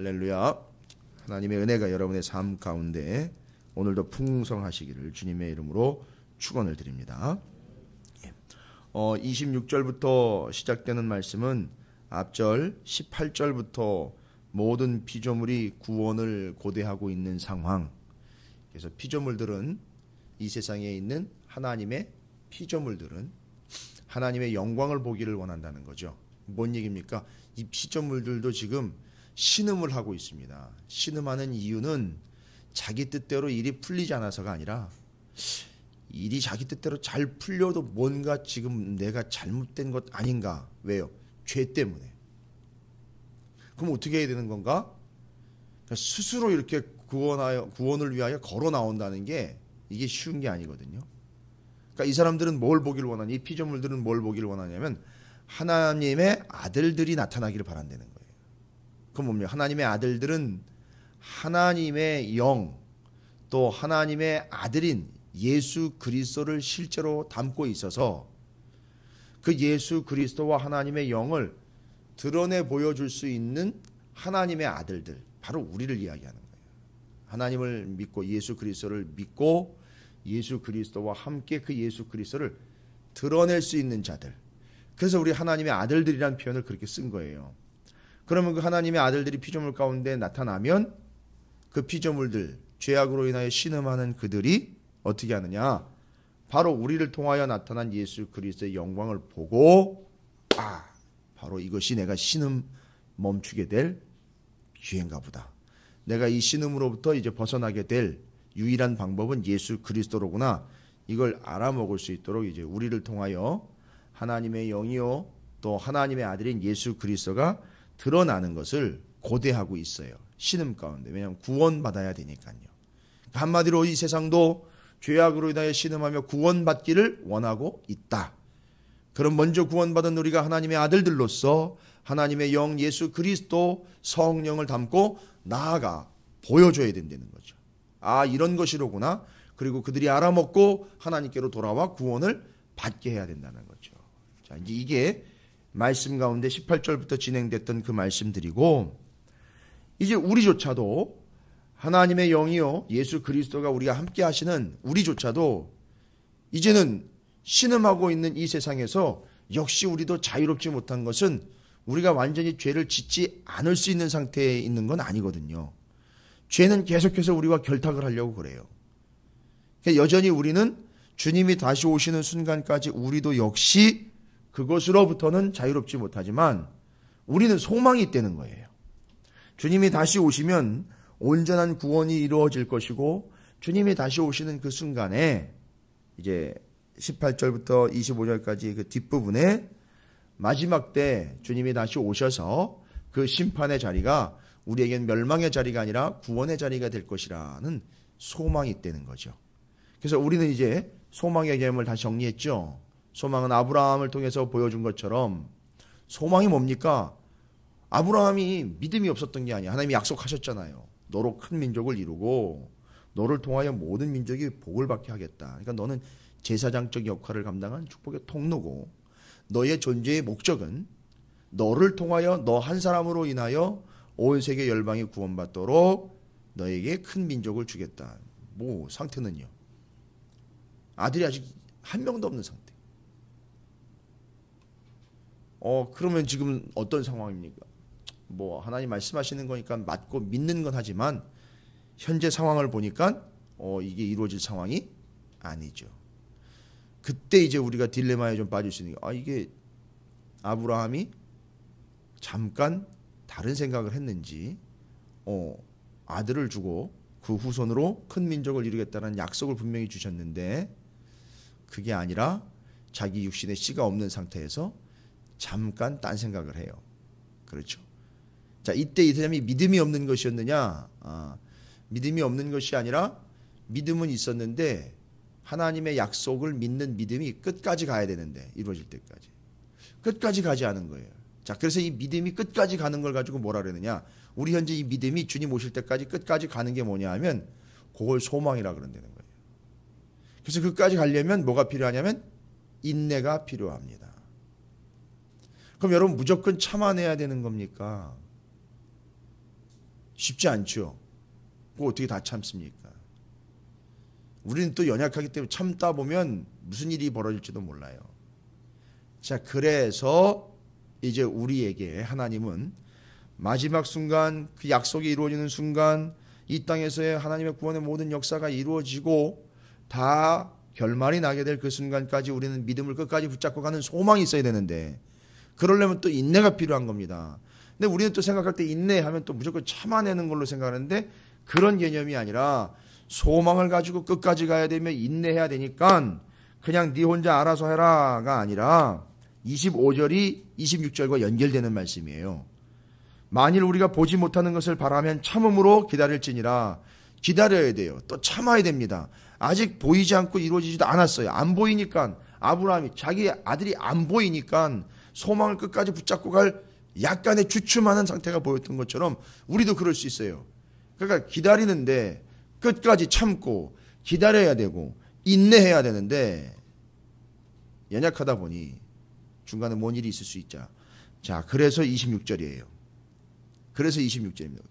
할렐루야. 하나님의 은혜가 여러분의 삶 가운데 오늘도 풍성하시기를 주님의 이름으로 축원을 드립니다. 26절부터 시작되는 말씀은 앞절 18절부터 모든 피조물이 구원을 고대하고 있는 상황. 그래서 피조물들은 이 세상에 있는 하나님의 피조물들은 하나님의 영광을 보기를 원한다는 거죠. 뭔 얘기입니까? 이 피조물들도 지금 신음을 하고 있습니다. 신음하는 이유는 자기 뜻대로 일이 풀리지 않아서가 아니라 일이 자기 뜻대로 잘 풀려도 뭔가 지금 내가 잘못된 것 아닌가. 왜요? 죄 때문에. 그럼 어떻게 해야 되는 건가? 그러니까 스스로 이렇게 구원을 위하여 걸어 나온다는 게 이게 쉬운 게 아니거든요. 그러니까 이 사람들은 뭘 보기를 원하냐? 이 피조물들은 뭘 보기를 원하냐면 하나님의 아들들이 나타나기를 바란다는 거예요. 그럼 뭡니까? 하나님의 아들들은 하나님의 영, 또 하나님의 아들인 예수 그리스도를 실제로 담고 있어서 그 예수 그리스도와 하나님의 영을 드러내 보여줄 수 있는 하나님의 아들들, 바로 우리를 이야기하는 거예요. 하나님을 믿고 예수 그리스도를 믿고 예수 그리스도와 함께 그 예수 그리스도를 드러낼 수 있는 자들. 그래서 우리 하나님의 아들들이라는 표현을 그렇게 쓴 거예요. 그러면 그 하나님의 아들들이 피조물 가운데 나타나면 그 피조물들, 죄악으로 인하여 신음하는 그들이 어떻게 하느냐? 바로 우리를 통하여 나타난 예수 그리스도의 영광을 보고 바로 이것이 내가 신음 멈추게 될 기회인가 보다. 내가 이 신음으로부터 이제 벗어나게 될 유일한 방법은 예수 그리스도로구나. 이걸 알아먹을 수 있도록 이제 우리를 통하여 하나님의 영이요 또 하나님의 아들인 예수 그리스도가 드러나는 것을 고대하고 있어요. 신음 가운데. 왜냐하면 구원받아야 되니까요. 한마디로 이 세상도 죄악으로 인하여 신음하며 구원받기를 원하고 있다. 그럼 먼저 구원받은 우리가 하나님의 아들들로서 하나님의 영 예수 그리스도 성령을 담고 나아가 보여줘야 된다는 거죠. 이런 것이로구나. 그리고 그들이 알아먹고 하나님께로 돌아와 구원을 받게 해야 된다는 거죠. 자, 이제 이게 말씀 가운데 18절부터 진행됐던 그 말씀들이고, 이제 우리조차도 하나님의 영이요 예수 그리스도가 우리가 함께 하시는 우리조차도 이제는 신음하고 있는 이 세상에서 역시 우리도 자유롭지 못한 것은 우리가 완전히 죄를 짓지 않을 수 있는 상태에 있는 건 아니거든요. 죄는 계속해서 우리와 결탁을 하려고 그래요. 그러니까 여전히 우리는 주님이 다시 오시는 순간까지 우리도 역시 그것으로부터는 자유롭지 못하지만 우리는 소망이 있다는 거예요. 주님이 다시 오시면 온전한 구원이 이루어질 것이고, 주님이 다시 오시는 그 순간에 이제 18절부터 25절까지 그 뒷부분에 마지막 때 주님이 다시 오셔서 그 심판의 자리가 우리에겐 멸망의 자리가 아니라 구원의 자리가 될 것이라는 소망이 있다는 거죠. 그래서 우리는 이제 소망의 개념을 다시 정리했죠. 소망은 아브라함을 통해서 보여준 것처럼 소망이 뭡니까? 아브라함이 믿음이 없었던 게 아니야. 하나님이 약속하셨잖아요. 너로 큰 민족을 이루고 너를 통하여 모든 민족이 복을 받게 하겠다. 그러니까 너는 제사장적 역할을 감당한 축복의 통로고, 너의 존재의 목적은 너를 통하여 너 한 사람으로 인하여 온 세계 열방이 구원받도록 너에게 큰 민족을 주겠다. 뭐 상태는요? 아들이 아직 한 명도 없는 상태. 그러면 지금 어떤 상황입니까? 뭐 하나님 말씀하시는 거니까 맞고 믿는 건 하지만 현재 상황을 보니까 이게 이루어질 상황이 아니죠. 그때 이제 우리가 딜레마에 좀 빠질 수 있는 게 이게 아브라함이 잠깐 다른 생각을 했는지 아들을 주고 그 후손으로 큰 민족을 이루겠다는 약속을 분명히 주셨는데 그게 아니라 자기 육신의 씨가 없는 상태에서 잠깐 딴 생각을 해요. 그렇죠. 자, 이때 이 사람이 믿음이 없는 것이었느냐? 믿음이 없는 것이 아니라 믿음은 있었는데 하나님의 약속을 믿는 믿음이 끝까지 가야 되는데, 이루어질 때까지 끝까지 가지 않은 거예요. 자, 그래서 이 믿음이 끝까지 가는 걸 가지고 뭐라 그러느냐? 우리 현재 이 믿음이 주님 오실 때까지 끝까지 가는 게 뭐냐 하면 그걸 소망이라 그런다는 거예요. 그래서 끝까지 가려면 뭐가 필요하냐면 인내가 필요합니다. 그럼 여러분 무조건 참아내야 되는 겁니까? 쉽지 않죠. 그거 어떻게 다 참습니까? 우리는 또 연약하기 때문에 참다 보면 무슨 일이 벌어질지도 몰라요. 자, 그래서 이제 우리에게 하나님은 마지막 순간, 그 약속이 이루어지는 순간, 이 땅에서의 하나님의 구원의 모든 역사가 이루어지고 다 결말이 나게 될 그 순간까지 우리는 믿음을 끝까지 붙잡고 가는 소망이 있어야 되는데, 그러려면 또 인내가 필요한 겁니다. 근데 우리는 또 생각할 때 인내하면 또 무조건 참아내는 걸로 생각하는데, 그런 개념이 아니라 소망을 가지고 끝까지 가야 되면 인내해야 되니까 그냥 네 혼자 알아서 해라가 아니라 25절이 26절과 연결되는 말씀이에요. 만일 우리가 보지 못하는 것을 바라면 참음으로 기다릴지니라. 기다려야 돼요. 또 참아야 됩니다. 아직 보이지 않고 이루어지지도 않았어요. 안 보이니까, 아브라함이 자기 아들이 안 보이니까 소망을 끝까지 붙잡고 갈 약간의 주춤하는 상태가 보였던 것처럼 우리도 그럴 수 있어요. 그러니까 기다리는데 끝까지 참고 기다려야 되고 인내해야 되는데 연약하다 보니 중간에 뭔 일이 있을 수 있죠. 자, 그래서 26절이에요. 그래서 26절입니다.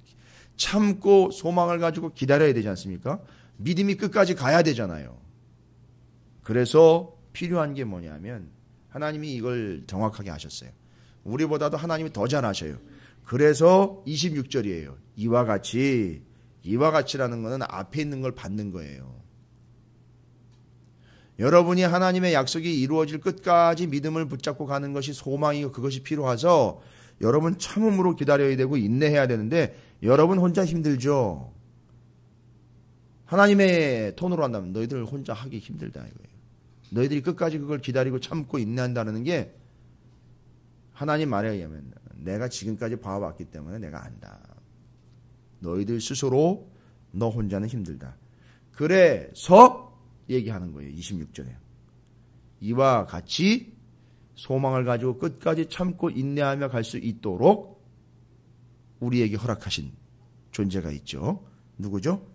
참고 소망을 가지고 기다려야 되지 않습니까? 믿음이 끝까지 가야 되잖아요. 그래서 필요한 게 뭐냐면 하나님이 이걸 정확하게 하셨어요. 우리보다도 하나님이 더 잘 아셔요. 그래서 26절이에요. 이와 같이라는 것은 앞에 있는 걸 받는 거예요. 여러분이 하나님의 약속이 이루어질 끝까지 믿음을 붙잡고 가는 것이 소망이고 그것이 필요해서 여러분 참음으로 기다려야 되고 인내해야 되는데 여러분 혼자 힘들죠. 하나님의 톤으로 한다면 너희들 혼자 하기 힘들다 이거예요. 너희들이 끝까지 그걸 기다리고 참고 인내한다는 게 하나님 말에 의하면 내가 지금까지 봐왔기 때문에 내가 안다. 너희들 스스로 너 혼자는 힘들다. 그래서 얘기하는 거예요. 26절에. 이와 같이 소망을 가지고 끝까지 참고 인내하며 갈 수 있도록 우리에게 허락하신 존재가 있죠. 누구죠?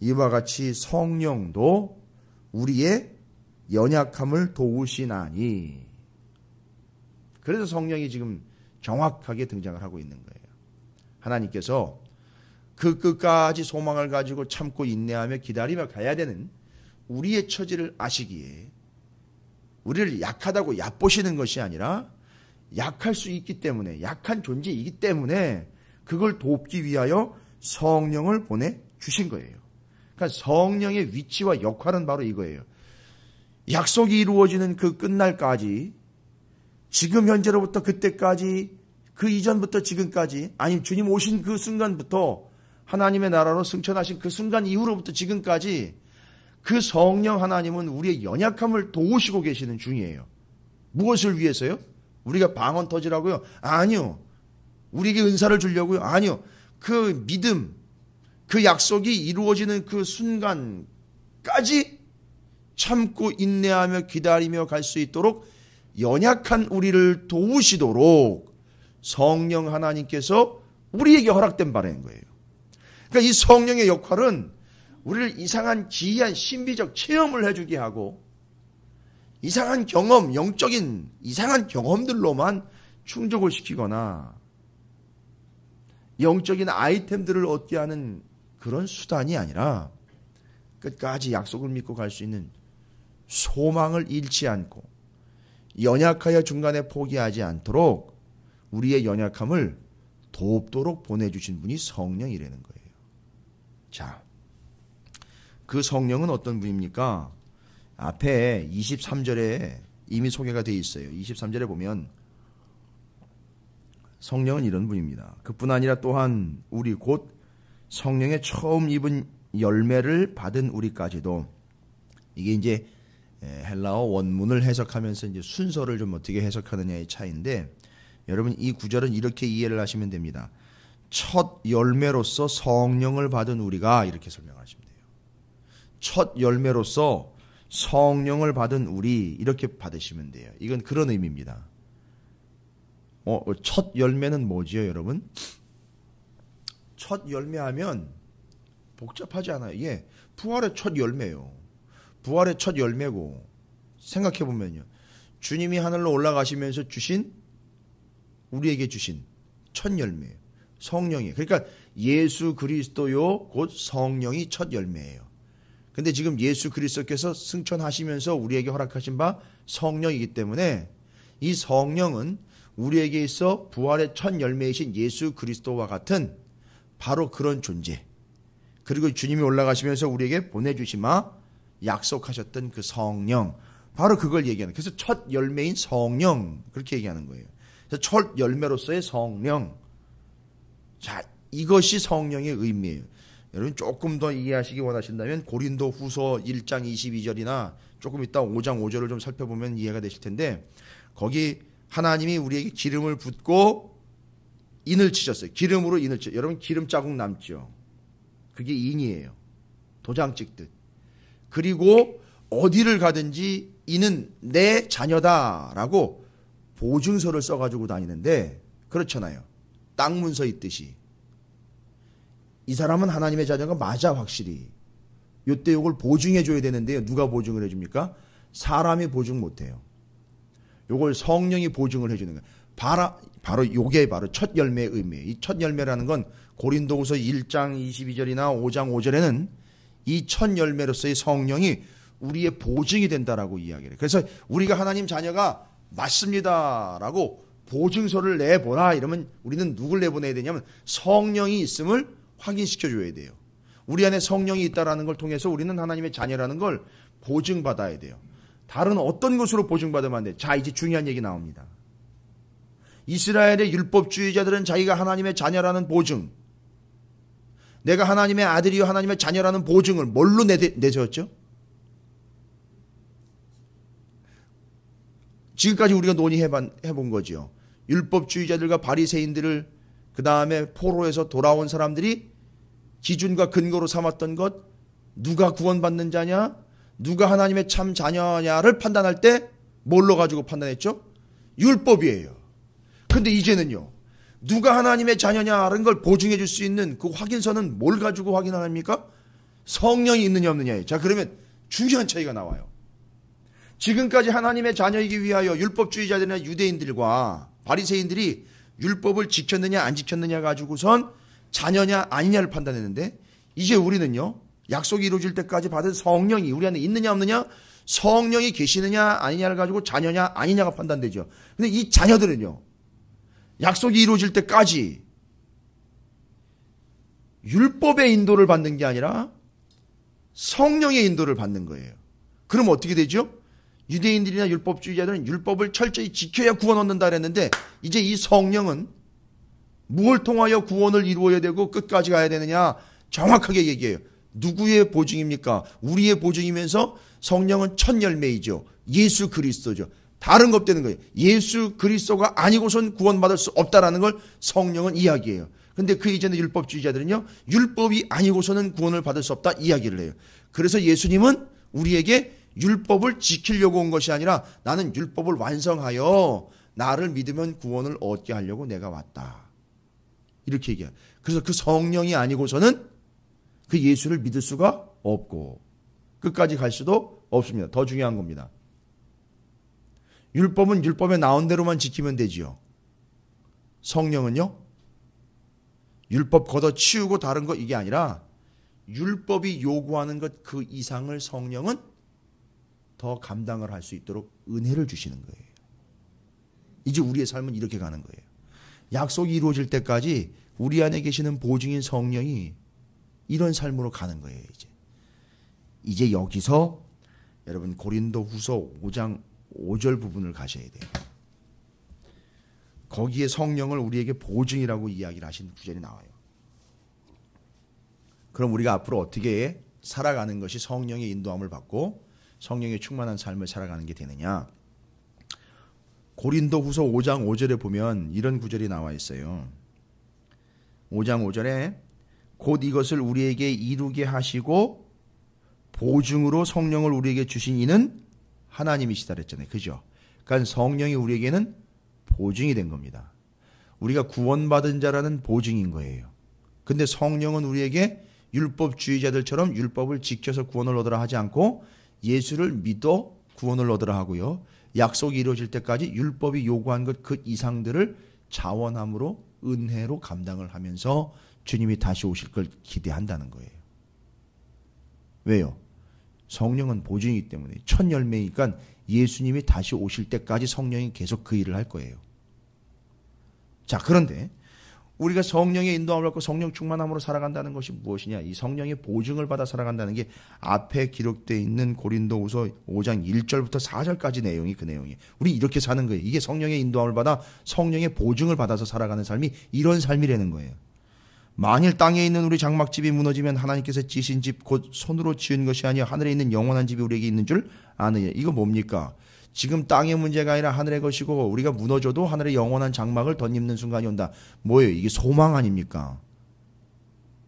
이와 같이 성령도 우리의 연약함을 도우시나니. 그래서 성령이 지금 정확하게 등장을 하고 있는 거예요. 하나님께서 그 끝까지 소망을 가지고 참고 인내하며 기다리며 가야 되는 우리의 처지를 아시기에 우리를 약하다고 얕보시는 것이 아니라 약할 수 있기 때문에 약한 존재이기 때문에 그걸 돕기 위하여 성령을 보내주신 거예요. 그러니까 성령의 위치와 역할은 바로 이거예요. 약속이 이루어지는 그 끝날까지 지금 현재로부터 그때까지 그 이전부터 지금까지 아니면 주님 오신 그 순간부터 하나님의 나라로 승천하신 그 순간 이후로부터 지금까지 그 성령 하나님은 우리의 연약함을 도우시고 계시는 중이에요. 무엇을 위해서요? 우리가 방언 터지라고요? 아니요. 우리에게 은사를 주려고요? 아니요. 그 믿음, 그 약속이 이루어지는 그 순간까지 참고 인내하며 기다리며 갈 수 있도록 연약한 우리를 도우시도록 성령 하나님께서 우리에게 허락된 바라는 거예요. 그러니까 이 성령의 역할은 우리를 이상한 기이한 신비적 체험을 해주게 하고 이상한 경험, 영적인 이상한 경험들로만 충족을 시키거나 영적인 아이템들을 얻게 하는 그런 수단이 아니라 끝까지 약속을 믿고 갈 수 있는 소망을 잃지 않고 연약하여 중간에 포기하지 않도록 우리의 연약함을 돕도록 보내주신 분이 성령이라는 거예요. 자, 그 성령은 어떤 분입니까? 앞에 23절에 이미 소개가 되어 있어요. 23절에 보면 성령은 이런 분입니다. 그뿐 아니라 또한 우리 곧 성령의 처음 입은 열매를 받은 우리까지도. 이게 이제 헬라어 원문을 해석하면서 이제 순서를 좀 어떻게 해석하느냐의 차이인데, 여러분 이 구절은 이렇게 이해를 하시면 됩니다. 첫 열매로서 성령을 받은 우리가, 이렇게 설명하시면 돼요. 첫 열매로서 성령을 받은 우리, 이렇게 받으시면 돼요. 이건 그런 의미입니다. 첫 열매는 뭐지요, 여러분? 첫 열매하면 복잡하지 않아요. 이게 부활의 첫 열매요. 부활의 첫 열매고, 생각해보면요, 주님이 하늘로 올라가시면서 주신, 우리에게 주신 첫 열매예요. 성령이에요. 그러니까 예수 그리스도요 곧 성령이 첫 열매예요. 근데 지금 예수 그리스도께서 승천하시면서 우리에게 허락하신 바 성령이기 때문에 이 성령은 우리에게 있어 부활의 첫 열매이신 예수 그리스도와 같은 바로 그런 존재. 그리고 주님이 올라가시면서 우리에게 보내주시마 약속하셨던 그 성령. 바로 그걸 얘기하는. 그래서 첫 열매인 성령 그렇게 얘기하는 거예요. 그래서 첫 열매로서의 성령. 자, 이것이 성령의 의미예요. 여러분 조금 더 이해하시기 원하신다면 고린도 후서 1장 22절이나 조금 이따 5장 5절을 좀 살펴보면 이해가 되실 텐데 거기 하나님이 우리에게 기름을 붓고 인을 치셨어요. 기름으로 인을 치셨어요. 여러분 기름 자국 남죠. 그게 인이에요. 도장 찍듯. 그리고 어디를 가든지 이는 내 자녀다라고 보증서를 써가지고 다니는데 그렇잖아요. 땅 문서 있듯이. 이 사람은 하나님의 자녀가 맞아 확실히. 요때 요걸 보증해줘야 되는데요. 누가 보증을 해줍니까? 사람이 보증 못해요. 요걸 성령이 보증을 해주는 거예요. 바로 요게 바로 첫 열매의 의미예요. 이 첫 열매라는 건 고린도후서 1장 22절이나 5장 5절에는 이 첫 열매로서의 성령이 우리의 보증이 된다라고 이야기를 해요. 그래서 우리가 하나님 자녀가 맞습니다라고 보증서를 내보라 이러면 우리는 누굴 내보내야 되냐면 성령이 있음을 확인시켜 줘야 돼요. 우리 안에 성령이 있다라는 걸 통해서 우리는 하나님의 자녀라는 걸 보증받아야 돼요. 다른 어떤 것으로 보증받으면 안 돼요. 자, 이제 중요한 얘기 나옵니다. 이스라엘의 율법주의자들은 자기가 하나님의 자녀라는 보증, 내가 하나님의 아들이요 하나님의 자녀라는 보증을 뭘로 내세웠죠? 지금까지 우리가 논의해본 거죠. 율법주의자들과 바리새인들을 그 다음에 포로에서 돌아온 사람들이 기준과 근거로 삼았던 것, 누가 구원받는 자냐, 누가 하나님의 참 자녀냐를 판단할 때 뭘로 가지고 판단했죠? 율법이에요. 근데 이제는요, 누가 하나님의 자녀냐는 걸 보증해 줄 수 있는 그 확인서는 뭘 가지고 확인합니까? 성령이 있느냐 없느냐예요. 자, 그러면 중요한 차이가 나와요. 지금까지 하나님의 자녀이기 위하여 율법주의자들이나 유대인들과 바리새인들이 율법을 지켰느냐 안 지켰느냐 가지고선 자녀냐 아니냐를 판단했는데 이제 우리는요, 약속이 이루어질 때까지 받은 성령이 우리 안에 있느냐 없느냐, 성령이 계시느냐 아니냐를 가지고 자녀냐 아니냐가 판단되죠. 근데 이 자녀들은요, 약속이 이루어질 때까지 율법의 인도를 받는 게 아니라 성령의 인도를 받는 거예요. 그럼 어떻게 되죠? 유대인들이나 율법주의자들은 율법을 철저히 지켜야 구원 얻는다 그랬는데 이제 이 성령은 무엇을 통하여 구원을 이루어야 되고 끝까지 가야 되느냐 정확하게 얘기해요. 누구의 보증입니까? 우리의 보증이면서 성령은 첫 열매이죠. 예수 그리스도죠. 다른 것 없다는 거예요. 예수 그리스도가 아니고선 구원받을 수 없다라는 걸 성령은 이야기해요. 근데 그 이전에 율법주의자들은요, 율법이 아니고서는 구원을 받을 수 없다 이야기를 해요. 그래서 예수님은 우리에게 율법을 지키려고 온 것이 아니라 나는 율법을 완성하여 나를 믿으면 구원을 얻게 하려고 내가 왔다. 이렇게 얘기해요. 그래서 그 성령이 아니고서는 그 예수를 믿을 수가 없고 끝까지 갈 수도 없습니다. 더 중요한 겁니다. 율법은 율법에 나온 대로만 지키면 되지요. 성령은요, 율법 걷어치우고 다른 거 이게 아니라 율법이 요구하는 것 그 이상을 성령은 더 감당을 할 수 있도록 은혜를 주시는 거예요. 이제 우리의 삶은 이렇게 가는 거예요. 약속이 이루어질 때까지 우리 안에 계시는 보증인 성령이 이런 삶으로 가는 거예요. 이제 여기서 여러분 고린도후서 5장 5절 부분을 가셔야 돼요. 거기에 성령을 우리에게 보증이라고 이야기를 하신 구절이 나와요. 그럼 우리가 앞으로 어떻게 살아가는 것이 성령의 인도함을 받고 성령의 충만한 삶을 살아가는 게 되느냐? 고린도후서 5장 5절에 보면 이런 구절이 나와 있어요. 5장 5절에 곧 이것을 우리에게 이루게 하시고 보증으로 성령을 우리에게 주신 이는 하나님이시다 그랬잖아요. 그죠? 그러니까 성령이 우리에게는 보증이 된 겁니다. 우리가 구원받은 자라는 보증인 거예요. 근데 성령은 우리에게 율법주의자들처럼 율법을 지켜서 구원을 얻으라 하지 않고 예수를 믿어 구원을 얻으라 하고요. 약속이 이루어질 때까지 율법이 요구한 것 그 이상들을 자원함으로 은혜로 감당을 하면서 주님이 다시 오실 걸 기대한다는 거예요. 왜요? 성령은 보증이기 때문에 첫 열매니까 예수님이 다시 오실 때까지 성령이 계속 그 일을 할 거예요. 자, 그런데 우리가 성령의 인도함을 받고 성령 충만함으로 살아간다는 것이 무엇이냐? 이 성령의 보증을 받아 살아간다는 게 앞에 기록되어 있는 고린도후서 5장 1절부터 4절까지 내용이 그 내용이에요. 우리 이렇게 사는 거예요. 이게 성령의 인도함을 받아 성령의 보증을 받아서 살아가는 삶이 이런 삶이라는 거예요. 만일 땅에 있는 우리 장막집이 무너지면 하나님께서 지신 집 곧 손으로 지은 것이 아니라 하늘에 있는 영원한 집이 우리에게 있는 줄 아느냐. 이거 뭡니까? 지금 땅의 문제가 아니라 하늘의 것이고 우리가 무너져도 하늘의 영원한 장막을 덧입는 순간이 온다. 뭐예요? 이게 소망 아닙니까?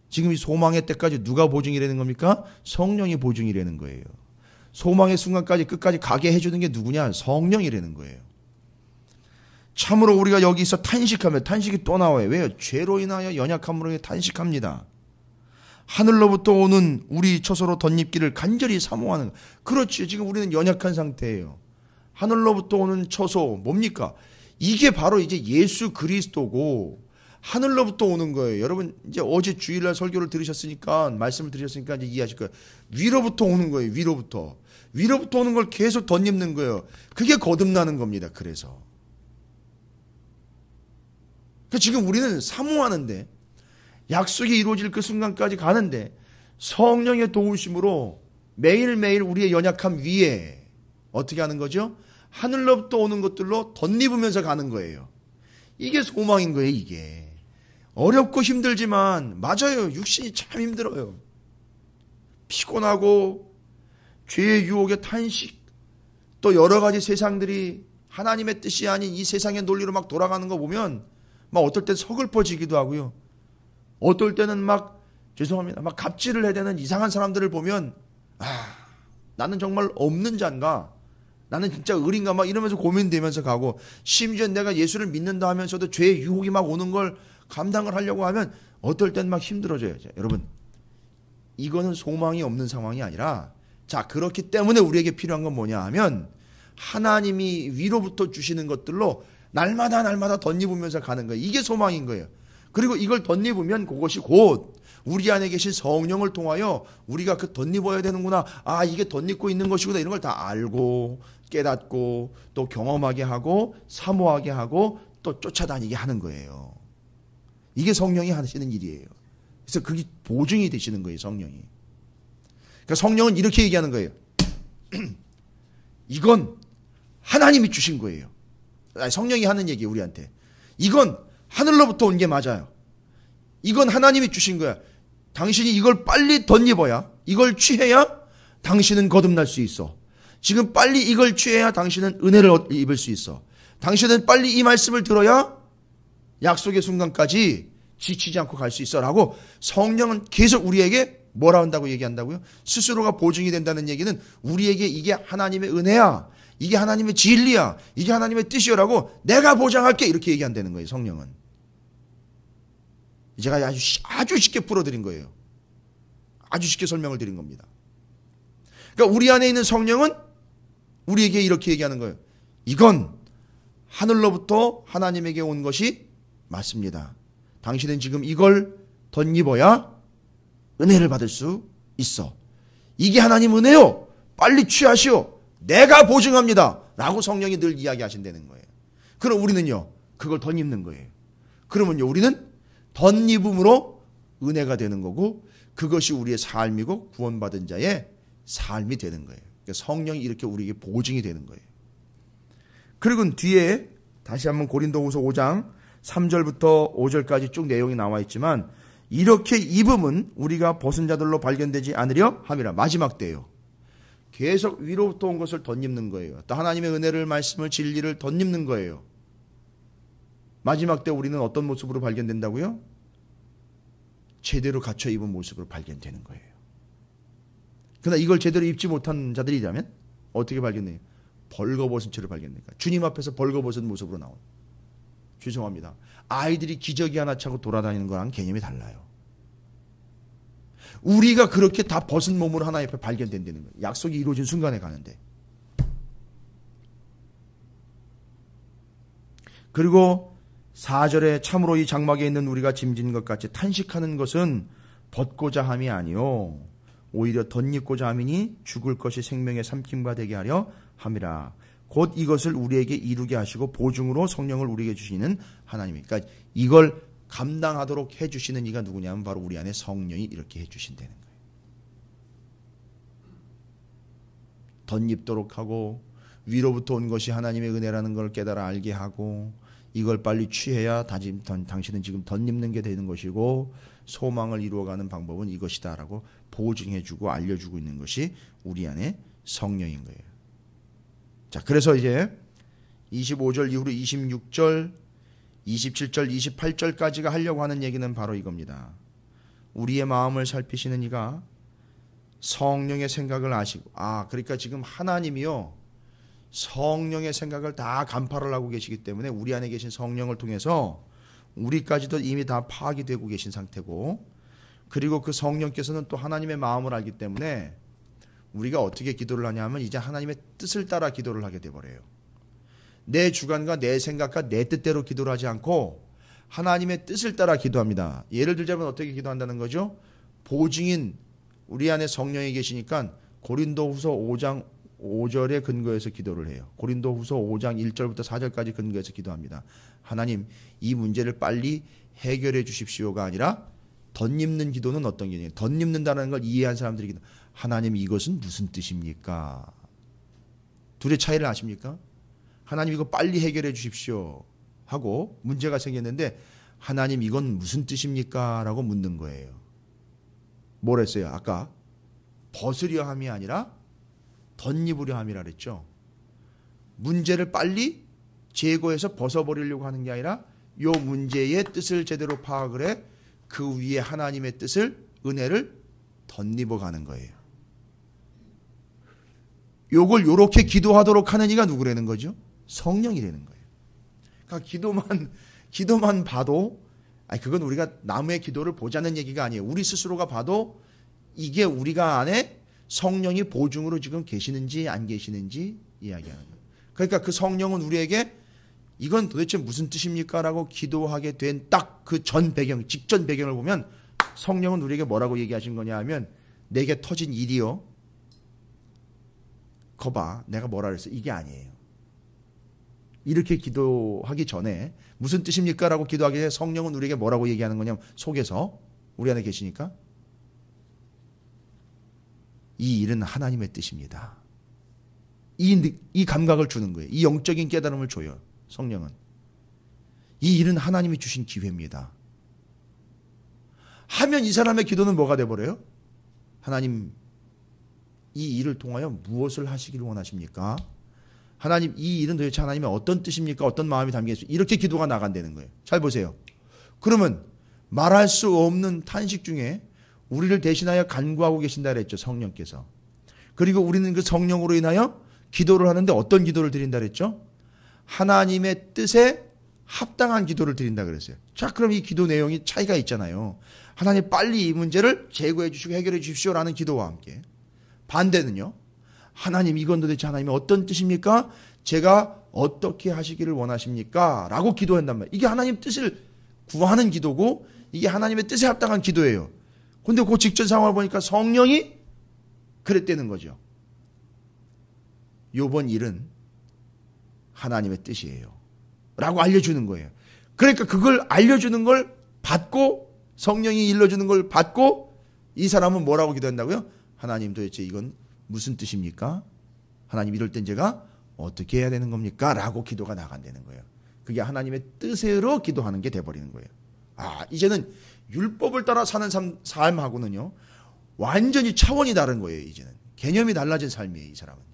지금 이 소망의 때까지 누가 보증이라는 겁니까? 성령이 보증이라는 거예요. 소망의 순간까지 끝까지 가게 해주는 게 누구냐? 성령이라는 거예요. 참으로 우리가 여기서 탄식하면 탄식이 또 나와요. 왜요? 죄로 인하여 연약함으로 탄식합니다. 하늘로부터 오는 우리 처소로 덧입기를 간절히 사모하는. 그렇지. 지금 우리는 연약한 상태예요. 하늘로부터 오는 처소 뭡니까? 이게 바로 이제 예수 그리스도고 하늘로부터 오는 거예요. 여러분 이제 어제 주일날 설교를 들으셨으니까 말씀을 들으셨으니까 이제 이해하실 거예요. 위로부터 오는 거예요. 위로부터 오는 걸 계속 덧입는 거예요. 그게 거듭나는 겁니다. 그래서 지금 우리는 사모하는데 약속이 이루어질 그 순간까지 가는데 성령의 도우심으로 매일매일 우리의 연약함 위에 어떻게 하는 거죠? 하늘로부터 오는 것들로 덧입으면서 가는 거예요. 이게 소망인 거예요. 이게 어렵고 힘들지만 맞아요. 육신이 참 힘들어요. 피곤하고 죄의 유혹의 탄식 또 여러 가지 세상들이 하나님의 뜻이 아닌 이 세상의 논리로 막 돌아가는 거 보면 막 어떨 때 서글퍼지기도 하고요. 어떨 때는 막 죄송합니다. 막 갑질을 해야 되는 이상한 사람들을 보면 나는 정말 없는 잔가? 나는 진짜 의리인가? 막 이러면서 고민되면서 가고 심지어 내가 예수를 믿는다 하면서도 죄의 유혹이 막 오는 걸 감당을 하려고 하면 어떨 땐 막 힘들어져요. 자, 여러분 이거는 소망이 없는 상황이 아니라 자 그렇기 때문에 우리에게 필요한 건 뭐냐 하면 하나님이 위로부터 주시는 것들로 날마다 덧입으면서 가는 거예요. 이게 소망인 거예요. 그리고 이걸 덧입으면 그것이 곧 우리 안에 계신 성령을 통하여 우리가 그 덧입어야 되는구나. 이게 덧입고 있는 것이구나. 이런 걸 다 알고 깨닫고 또 경험하게 하고 사모하게 하고 또 쫓아다니게 하는 거예요. 이게 성령이 하시는 일이에요. 그래서 그게 보증이 되시는 거예요. 성령이. 그러니까 성령은 이렇게 얘기하는 거예요. 이건 하나님이 주신 거예요. 성령이 하는 얘기예요. 우리한테. 이건 하늘로부터 온 게 맞아요. 이건 하나님이 주신 거야. 당신이 이걸 빨리 덧입어야 이걸 취해야 당신은 거듭날 수 있어. 지금 빨리 이걸 취해야 당신은 은혜를 입을 수 있어. 당신은 빨리 이 말씀을 들어야 약속의 순간까지 지치지 않고 갈 수 있어 라고 성령은 계속 우리에게 뭐라 한다고 얘기한다고요? 스스로가 보증이 된다는 얘기는 우리에게 이게 하나님의 은혜야. 이게 하나님의 진리야. 이게 하나님의 뜻이라고 내가 보장할게. 이렇게 얘기한다는 거예요. 성령은. 제가 아주 쉽게 풀어드린 거예요. 아주 쉽게 설명을 드린 겁니다. 그러니까 우리 안에 있는 성령은 우리에게 이렇게 얘기하는 거예요. 이건 하늘로부터 하나님에게 온 것이 맞습니다. 당신은 지금 이걸 덧입어야 은혜를 받을 수 있어. 이게 하나님 은혜요. 빨리 취하시오. 내가 보증합니다. 라고 성령이 늘 이야기하신다는 거예요. 그럼 우리는요. 그걸 덧입는 거예요. 그러면요. 우리는 덧입음으로 은혜가 되는 거고 그것이 우리의 삶이고 구원받은 자의 삶이 되는 거예요. 그러니까 성령이 이렇게 우리에게 보증이 되는 거예요. 그리고 뒤에 다시 한번 고린도후서 5장 3절부터 5절까지 쭉 내용이 나와 있지만 이렇게 입음은 우리가 벗은 자들로 발견되지 않으려 함이라. 마지막 때예요. 계속 위로부터 온 것을 덧입는 거예요. 또 하나님의 은혜를 말씀을 진리를 덧입는 거예요. 마지막 때 우리는 어떤 모습으로 발견된다고요? 제대로 갖춰 입은 모습으로 발견되는 거예요. 그러나 이걸 제대로 입지 못한 자들이라면 어떻게 발견돼요? 벌거벗은 채로 발견됩니다. 주님 앞에서 벌거벗은 모습으로 나온. 죄송합니다. 아이들이 기저귀 하나 차고 돌아다니는 거랑 개념이 달라요. 우리가 그렇게 다 벗은 몸으로 하나님 앞에 발견된다는 거예요. 약속이 이루어진 순간에 가는데. 그리고 4절에 참으로 이 장막에 있는 우리가 짐진 것 같이 탄식하는 것은 벗고자 함이 아니요 오히려 덧입고자 함이니 죽을 것이 생명의 삼킴과 되게 하려 함이라. 곧 이것을 우리에게 이루게 하시고 보증으로 성령을 우리에게 주시는 하나님이니까, 그러니까 이걸 감당하도록 해주시는 이가 누구냐면 바로 우리 안에 성령이 이렇게 해주신다는 거예요. 덧입도록 하고 위로부터 온 것이 하나님의 은혜라는 걸 깨달아 알게 하고 이걸 빨리 취해야 당신은 지금 덧입는 게 되는 것이고 소망을 이루어가는 방법은 이것이다라고 보증해주고 알려주고 있는 것이 우리 안에 성령인 거예요. 자, 그래서 이제 25절 이후로 26절, 27절, 28절까지가 하려고 하는 얘기는 바로 이겁니다. 우리의 마음을 살피시는 이가 성령의 생각을 아시고, 그러니까 지금 하나님이요 성령의 생각을 다 간파를 하고 계시기 때문에 우리 안에 계신 성령을 통해서 우리까지도 이미 다 파악이 되고 계신 상태고, 그리고 그 성령께서는 또 하나님의 마음을 알기 때문에 우리가 어떻게 기도를 하냐면 이제 하나님의 뜻을 따라 기도를 하게 돼버려요. 내 주관과 내 생각과 내 뜻대로 기도를 하지 않고 하나님의 뜻을 따라 기도합니다. 예를 들자면 어떻게 기도한다는 거죠? 보증인 우리 안에 성령이 계시니까 고린도후서 5장 5절에 근거해서 기도를 해요. 고린도후서 5장 1절부터 4절까지 근거해서 기도합니다. 하나님, 이 문제를 빨리 해결해 주십시오가 아니라 덧입는 기도는 어떤 기도냐? 덧입는다는 걸 이해한 사람들이 기도. 하나님, 이것은 무슨 뜻입니까? 둘의 차이를 아십니까? 하나님, 이거 빨리 해결해 주십시오 하고 문제가 생겼는데 하나님, 이건 무슨 뜻입니까? 라고 묻는 거예요. 뭘 했어요? 아까 벗으려 함이 아니라 덧입으려 함이라 그랬죠. 문제를 빨리 제거해서 벗어버리려고 하는 게 아니라 이 문제의 뜻을 제대로 파악을 해 그 위에 하나님의 뜻을, 은혜를 덧입어 가는 거예요. 요걸 요렇게 기도하도록 하는 이가 누구라는 거죠? 성령이라는 거예요. 그러니까 기도만 봐도, 그건 우리가 남의 기도를 보자는 얘기가 아니에요. 우리 스스로가 봐도 이게 우리가 안에 성령이 보증으로 지금 계시는지 안 계시는지 이야기하는 거예요. 그러니까 그 성령은 우리에게 이건 도대체 무슨 뜻입니까? 라고 기도하게 된 딱 그 전 배경, 직전 배경을 보면 성령은 우리에게 뭐라고 얘기하신 거냐 하면 내게 터진 일이요. 거봐, 내가 뭐라 그랬어? 이게 아니에요. 이렇게 기도하기 전에 무슨 뜻입니까? 라고 기도하기 전에 성령은 우리에게 뭐라고 얘기하는 거냐면 속에서 우리 안에 계시니까 이 일은 하나님의 뜻입니다. 이 감각을 주는 거예요. 이 영적인 깨달음을 줘요. 성령은. 이 일은 하나님이 주신 기회입니다. 하면 이 사람의 기도는 뭐가 돼버려요? 하나님, 이 일을 통하여 무엇을 하시기를 원하십니까? 하나님, 이 일은 도대체 하나님의 어떤 뜻입니까? 어떤 마음이 담겨있습니까? 이렇게 기도가 나간다는 거예요. 잘 보세요. 그러면 말할 수 없는 탄식 중에 우리를 대신하여 간구하고 계신다 그랬죠. 성령께서. 그리고 우리는 그 성령으로 인하여 기도를 하는데 어떤 기도를 드린다 그랬죠? 하나님의 뜻에 합당한 기도를 드린다 그랬어요. 자, 그럼 이 기도 내용이 차이가 있잖아요. 하나님, 빨리 이 문제를 제거해 주시고 해결해 주십시오라는 기도와 함께 반대는요. 하나님, 이건 도대체 하나님의 어떤 뜻입니까? 제가 어떻게 하시기를 원하십니까? 라고 기도한단 말이에요. 이게 하나님 뜻을 구하는 기도고 이게 하나님의 뜻에 합당한 기도예요. 근데 그 직전 상황을 보니까 성령이 그랬다는 거죠. 요번 일은 하나님의 뜻이에요. 라고 알려주는 거예요. 그러니까 그걸 알려주는 걸 받고, 성령이 일러주는 걸 받고, 이 사람은 뭐라고 기도한다고요? 하나님, 도대체 이건 무슨 뜻입니까? 하나님, 이럴 땐 제가 어떻게 해야 되는 겁니까? 라고 기도가 나간다는 거예요. 그게 하나님의 뜻으로 기도하는 게 돼버리는 거예요. 이제는 율법을 따라 사는 삶하고는요, 완전히 차원이 다른 거예요. 이제는 개념이 달라진 삶이에요. 이 사람은요.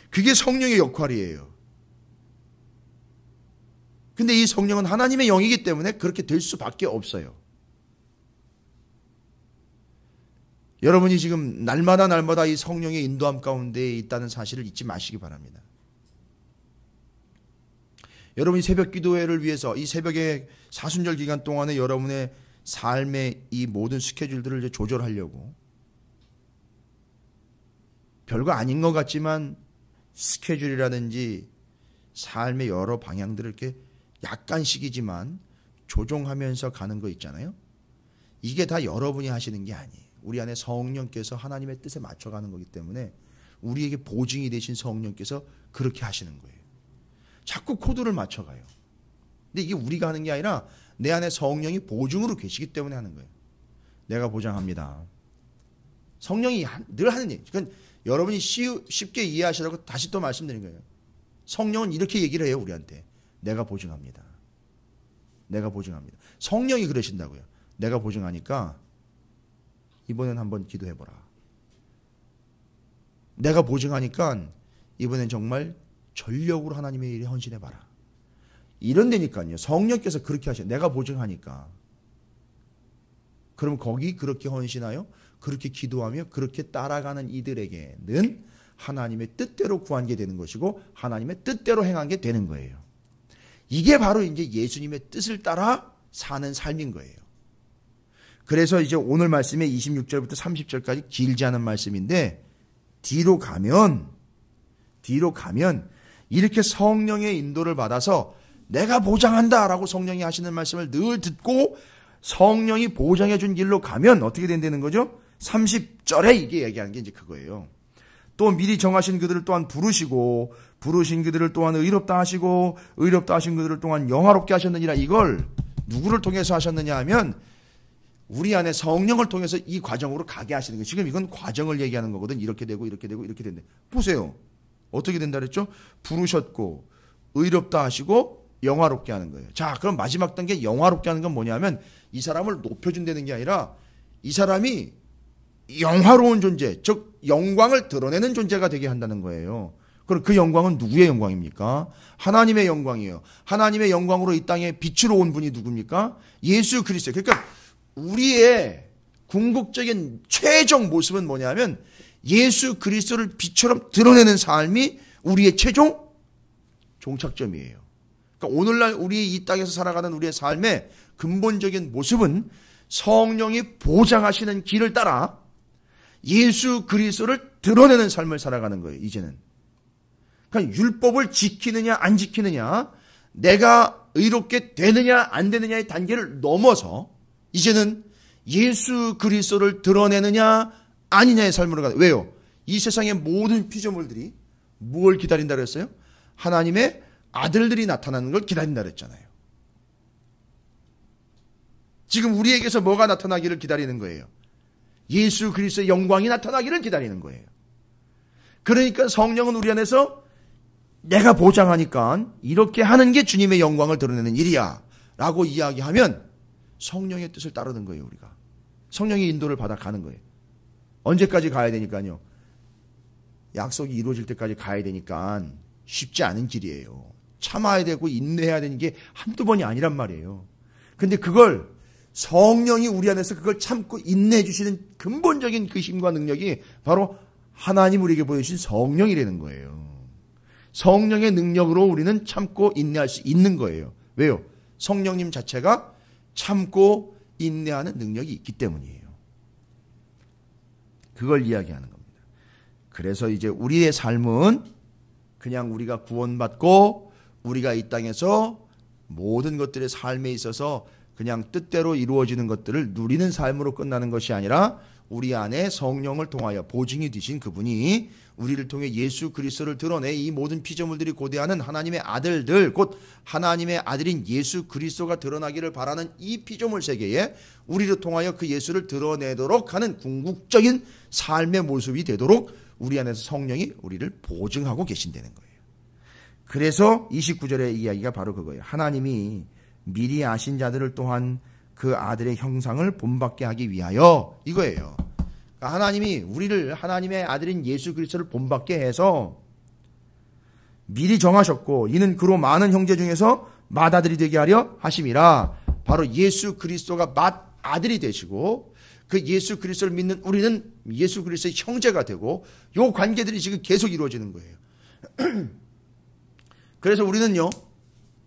그게 성령의 역할이에요. 근데 이 성령은 하나님의 영이기 때문에 그렇게 될 수밖에 없어요. 여러분이 지금 날마다 이 성령의 인도함 가운데 있다는 사실을 잊지 마시기 바랍니다. 여러분이 새벽 기도회를 위해서 이 새벽의 사순절 기간 동안에 여러분의 삶의 이 모든 스케줄들을 이제 조절하려고 별거 아닌 것 같지만 스케줄이라든지 삶의 여러 방향들을 이렇게 약간씩이지만 조종하면서 가는 거 있잖아요. 이게 다 여러분이 하시는 게 아니에요. 우리 안에 성령께서 하나님의 뜻에 맞춰가는 거기 때문에 우리에게 보증이 되신 성령께서 그렇게 하시는 거예요. 자꾸 코드를 맞춰가요. 근데 이게 우리가 하는 게 아니라 내 안에 성령이 보증으로 계시기 때문에 하는 거예요. 내가 보장합니다. 성령이 늘 하는 일. 그러니까 여러분이 쉽게 이해하시라고 다시 또 말씀드린 거예요. 성령은 이렇게 얘기를 해요, 우리한테. 내가 보증합니다. 내가 보증합니다. 성령이 그러신다고요. 내가 보증하니까 이번엔 한번 기도해보라. 내가 보증하니까 이번엔 정말 전력으로 하나님의 일에 헌신해봐라. 이런 데니까요. 성령께서 그렇게 하셔요. 내가 보증하니까. 그럼 거기 그렇게 헌신하여 그렇게 기도하며 그렇게 따라가는 이들에게는 하나님의 뜻대로 구한 게 되는 것이고 하나님의 뜻대로 행한 게 되는 거예요. 이게 바로 이제 예수님의 뜻을 따라 사는 삶인 거예요. 그래서 이제 오늘 말씀의 26절부터 30절까지 길지 않은 말씀인데 뒤로 가면 이렇게 성령의 인도를 받아서 내가 보장한다라고 성령이 하시는 말씀을 늘 듣고 성령이 보장해 준 길로 가면 어떻게 된다는 거죠? 30절에 이게 얘기하는 게 이제 그거예요. 또 미리 정하신 그들을 또한 부르시고 부르신 그들을 또한 의롭다 하시고 의롭다 하신 그들을 또한 영화롭게 하셨느니라. 이걸 누구를 통해서 하셨느냐 하면 우리 안에 성령을 통해서 이 과정으로 가게 하시는 거예요. 지금 이건 과정을 얘기하는 거거든. 이렇게 되고 이렇게 되고 이렇게 된다. 보세요. 어떻게 된다 그랬죠? 부르셨고 의롭다 하시고 영화롭게 하는 거예요. 자, 그럼 마지막 단계 영화롭게 하는 건 뭐냐면 이 사람을 높여준다는 게 아니라 이 사람이 영화로운 존재, 즉 영광을 드러내는 존재가 되게 한다는 거예요. 그럼 그 영광은 누구의 영광입니까? 하나님의 영광이에요. 하나님의 영광으로 이 땅에 빛으로 온 분이 누굽니까? 예수 그리스도. 그러니까 우리의 궁극적인 최종 모습은 뭐냐면 예수 그리스도를 빛처럼 드러내는 삶이 우리의 최종 종착점이에요. 그러니까 오늘날 우리 이 땅에서 살아가는 우리의 삶의 근본적인 모습은 성령이 보장하시는 길을 따라 예수 그리스도를 드러내는 삶을 살아가는 거예요. 이제는. 그러니까 율법을 지키느냐 안 지키느냐, 내가 의롭게 되느냐 안 되느냐의 단계를 넘어서 이제는 예수 그리스도를 드러내느냐 아니냐의 삶으로 가요. 왜요? 이 세상의 모든 피조물들이 무엇을 기다린다 그랬어요? 하나님의 아들들이 나타나는 걸 기다린다 그랬잖아요. 지금 우리에게서 뭐가 나타나기를 기다리는 거예요? 예수 그리스도의 영광이 나타나기를 기다리는 거예요. 그러니까 성령은 우리 안에서 내가 보장하니까 이렇게 하는 게 주님의 영광을 드러내는 일이야 라고 이야기하면 성령의 뜻을 따르는 거예요. 우리가 성령의 인도를 받아 가는 거예요. 언제까지 가야 되니까요? 약속이 이루어질 때까지 가야 되니까 쉽지 않은 길이에요. 참아야 되고 인내해야 되는 게 한두 번이 아니란 말이에요. 근데 그걸 성령이 우리 안에서 그걸 참고 인내해 주시는 근본적인 그 힘과 능력이 바로 하나님 우리에게 보여주신 성령이라는 거예요. 성령의 능력으로 우리는 참고 인내할 수 있는 거예요. 왜요? 성령님 자체가 참고 인내하는 능력이 있기 때문이에요. 그걸 이야기하는 겁니다. 그래서 이제 우리의 삶은 그냥 우리가 구원받고 우리가 이 땅에서 모든 것들의 삶에 있어서 그냥 뜻대로 이루어지는 것들을 누리는 삶으로 끝나는 것이 아니라 우리 안에 성령을 통하여 보증이 되신 그분이 우리를 통해 예수 그리스도를 드러내 이 모든 피조물들이 고대하는 하나님의 아들들, 곧 하나님의 아들인 예수 그리스도가 드러나기를 바라는 이 피조물 세계에 우리를 통하여 그 예수를 드러내도록 하는 궁극적인 삶의 모습이 되도록 우리 안에서 성령이 우리를 보증하고 계신다는 거예요. 그래서 29절의 이야기가 바로 그거예요. 하나님이 미리 아신 자들을 또한 그 아들의 형상을 본받게 하기 위하여, 이거예요. 그러니까 하나님이 우리를 하나님의 아들인 예수 그리스도를 본받게 해서 미리 정하셨고 이는 그로 많은 형제 중에서 맏아들이 되게 하려 하심이라. 바로 예수 그리스도가 맏아들이 되시고 그 예수 그리스도를 믿는 우리는 예수 그리스도의 형제가 되고 이 관계들이 지금 계속 이루어지는 거예요. 그래서 우리는요,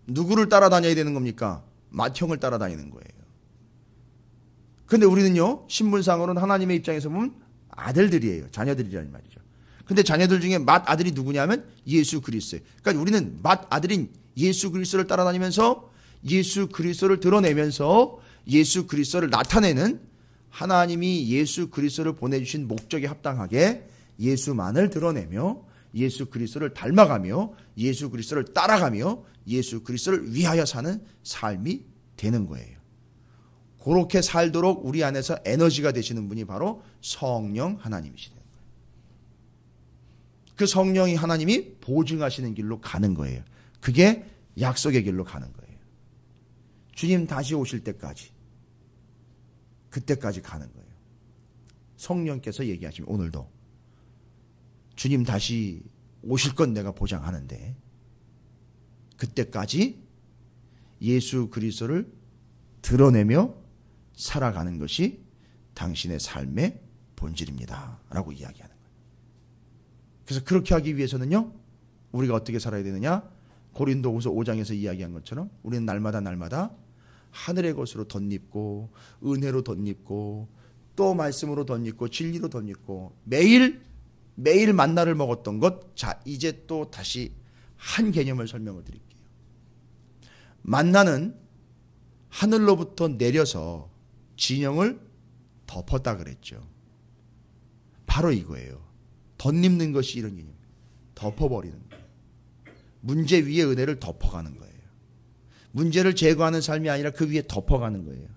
누구를 따라다녀야 되는 겁니까? 맏형을 따라다니는 거예요. 근데 우리는요, 신분상으로는 하나님의 입장에서 보면 아들들이에요. 자녀들이라는 말이죠. 근데 자녀들 중에 맏아들이 누구냐면 예수 그리스도예요. 그러니까 우리는 맏아들인 예수 그리스도를 따라다니면서 예수 그리스도를 드러내면서 예수 그리스도를 나타내는, 하나님이 예수 그리스도를 보내주신 목적에 합당하게 예수만을 드러내며 예수 그리스도를 닮아가며 예수 그리스도를 따라가며 예수 그리스도를 위하여 사는 삶이 되는 거예요. 그렇게 살도록 우리 안에서 에너지가 되시는 분이 바로 성령 하나님이시네요. 그 성령이 하나님이 보증하시는 길로 가는 거예요. 그게 약속의 길로 가는 거예요. 주님 다시 오실 때까지, 그때까지 가는 거예요. 성령께서 얘기하시면 오늘도 주님 다시 오실 건 내가 보장하는데 그때까지 예수 그리스도를 드러내며 살아가는 것이 당신의 삶의 본질입니다 라고 이야기하는 거예요. 그래서 그렇게 하기 위해서는요, 우리가 어떻게 살아야 되느냐? 고린도후서 5장에서 이야기한 것처럼 우리는 날마다 하늘의 것으로 덧입고 은혜로 덧입고 또 말씀으로 덧입고 진리로 덧입고 매일 만나를 먹었던 것. 자, 이제 또 다시 한 개념을 설명을 드릴게요. 만나는 하늘로부터 내려서 진영을 덮었다 그랬죠. 바로 이거예요. 덧입는 것이 이런 개념. 덮어버리는 거예요. 문제 위에 은혜를 덮어가는 거예요. 문제를 제거하는 삶이 아니라 그 위에 덮어가는 거예요.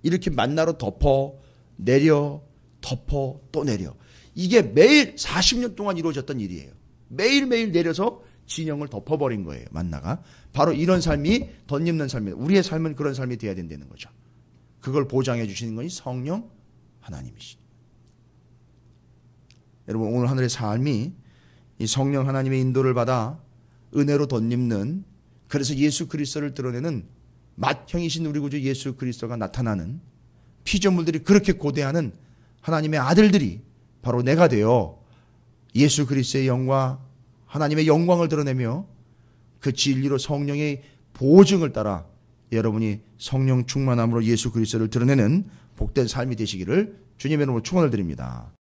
이렇게 만나로 덮어 내려 덮어 또 내려. 이게 매일 40년 동안 이루어졌던 일이에요. 매일매일 내려서 진영을 덮어버린 거예요. 만나가. 바로 이런 삶이 덧입는 삶이에요. 우리의 삶은 그런 삶이 돼야 된다는 거죠. 그걸 보장해 주시는 것이 성령 하나님이시죠. 여러분, 오늘 하늘의 삶이 이 성령 하나님의 인도를 받아 은혜로 덧입는, 그래서 예수 그리스도를 드러내는 맏형이신 우리 구주 예수 그리스도가 나타나는 피조물들이 그렇게 고대하는 하나님의 아들들이 바로 내가 되어 예수 그리스도의 영과 하나님의 영광을 드러내며 그 진리로 성령의 보증을 따라 여러분이 성령 충만함으로 예수 그리스도를 드러내는 복된 삶이 되시기를 주님의 이름으로 축원을 드립니다.